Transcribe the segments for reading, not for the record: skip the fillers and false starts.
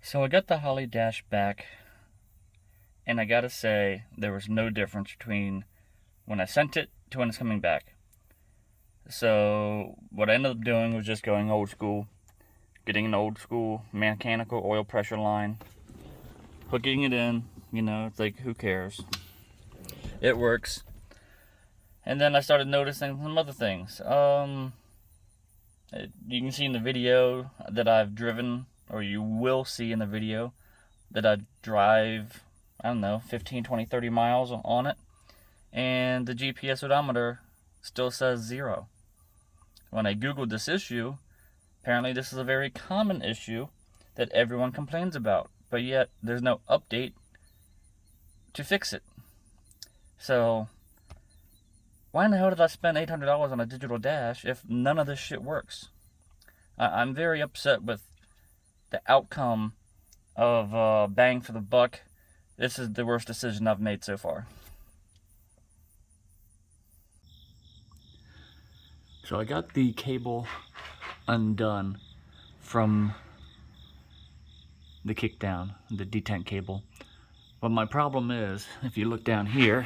So I got the Holley Dash back, and I gotta say, there was no difference between when I sent it to when it's coming back. So what I ended up doing was just going old school, getting an old school mechanical oil pressure line, hooking it in, you know, it's like, who cares? It works. And then I started noticing some other things. You can see in the video that I've driven, or you will see in the video that I drive, I don't know, 15, 20, 30 miles on it, and the GPS odometer still says 0. When I googled this issue, apparently this is a very common issue that everyone complains about, but yet there's no update to fix it. So why in the hell did I spend $800 on a digital dash if none of this shit works? I'm very upset with the outcome of bang for the buck. This is the worst decision I've made so far. So I got the cable undone from the kickdown, the detent cable. But my problem is, if you look down here,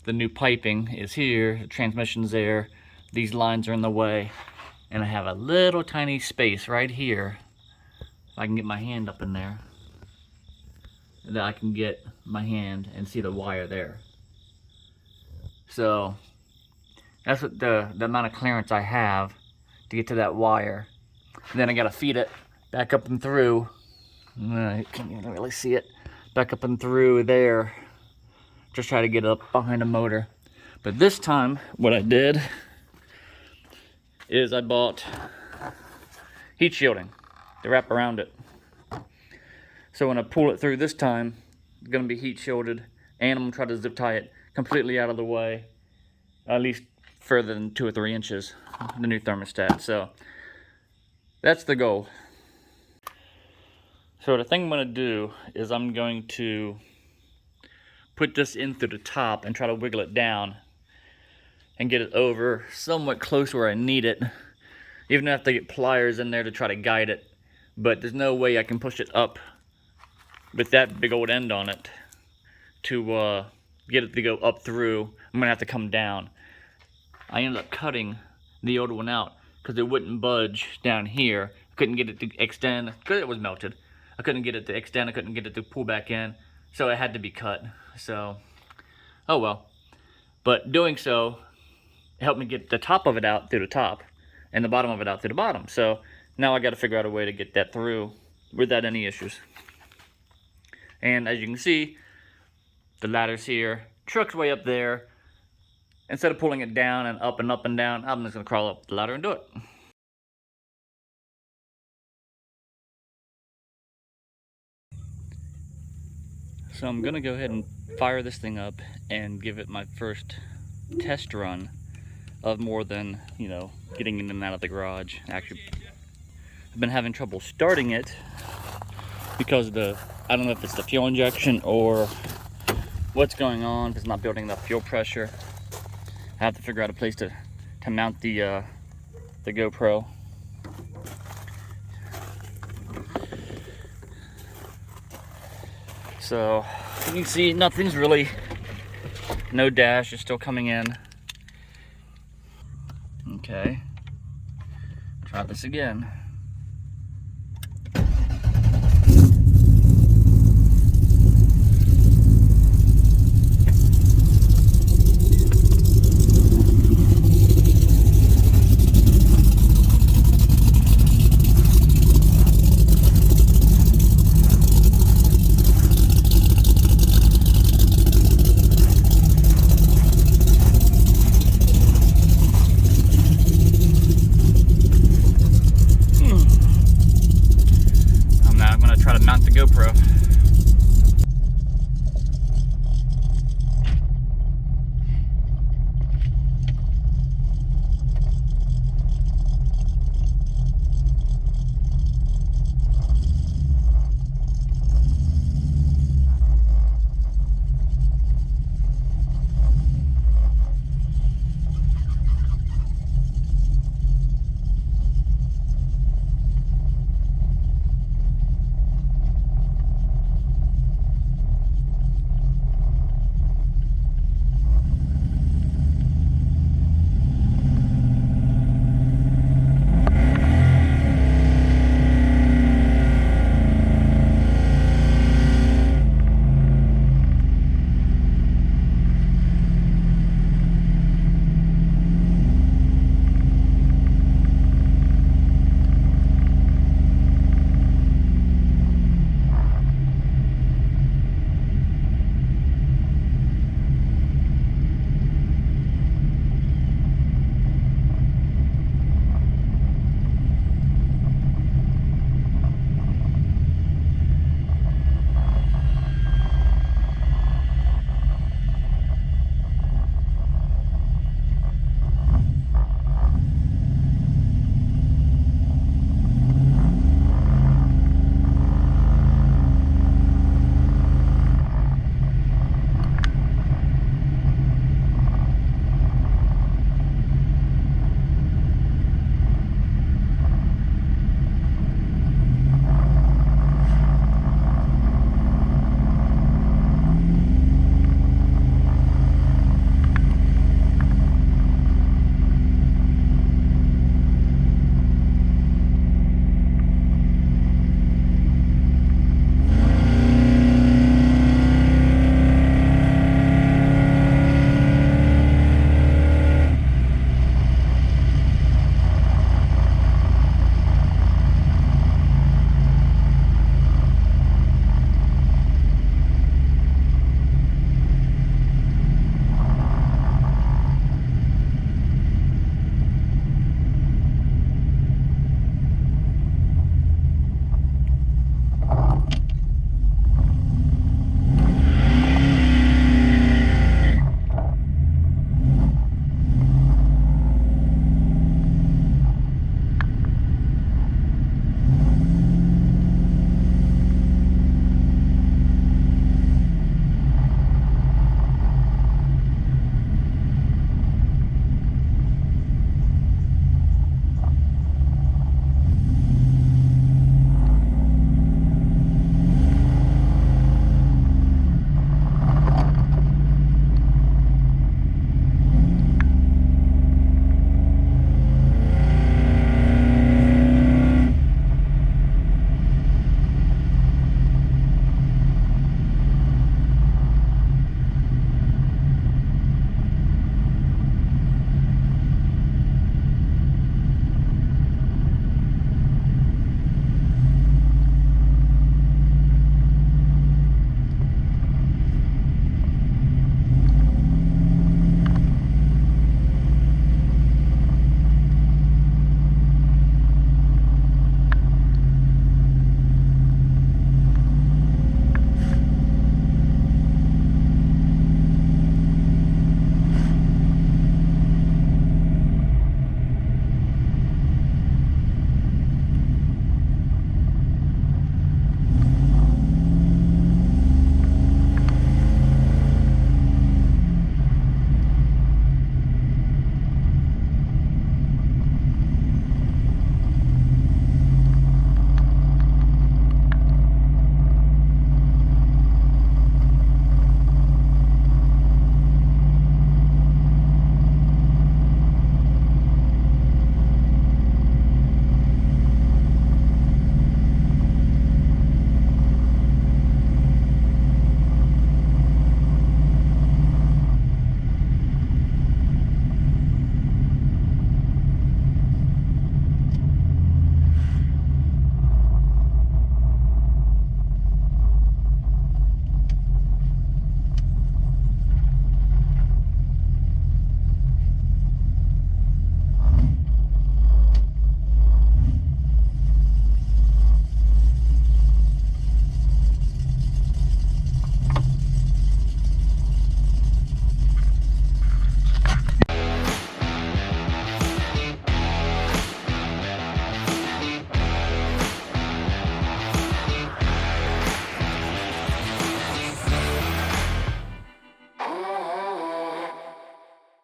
the new piping is here, the transmission's there, these lines are in the way, and I have a little tiny space right here. If I can get my hand up in there, that I can get my hand and see the wire there. So that's what the amount of clearance I have to get to that wire. And then I gotta feed it back up and through. I can't even really see it. Back up and through there. Just try to get up behind a motor. But this time, what I did is I bought heat shielding to wrap around it. So when I pull it through this time, it's gonna be heat shielded, and I'm gonna try to zip tie it completely out of the way, at least further than 2 or 3 inches, the new thermostat. So that's the goal. So the thing I'm gonna do is I'm going to put this in through the top and try to wiggle it down and get it over somewhat close where I need it. Even have to get pliers in there to try to guide it, but there's no way I can push it up with that big old end on it to get it to go up through. I'm gonna have to come down. I ended up cutting the old one out because it wouldn't budge down here. I couldn't get it to extend because it was melted. I couldn't get it to extend, I couldn't get it to pull back in, so it had to be cut. So, oh well. But doing so helped me get the top of it out through the top and the bottom of it out through the bottom. So now I got to figure out a way to get that through without any issues. And as you can see, the ladder's here, truck's way up there. Instead of pulling it down and up and up and down, I'm just gonna crawl up the ladder and do it. So I'm gonna go ahead and fire this thing up and give it my first test run of more than, you know, getting in and out of the garage. Actually, I've been having trouble starting it because I don't know if it's the fuel injection or what's going on, if it's not building enough fuel pressure. I have to figure out a place to mount the GoPro. So you can see nothing's really, no dash is still coming in. Okay, try this again.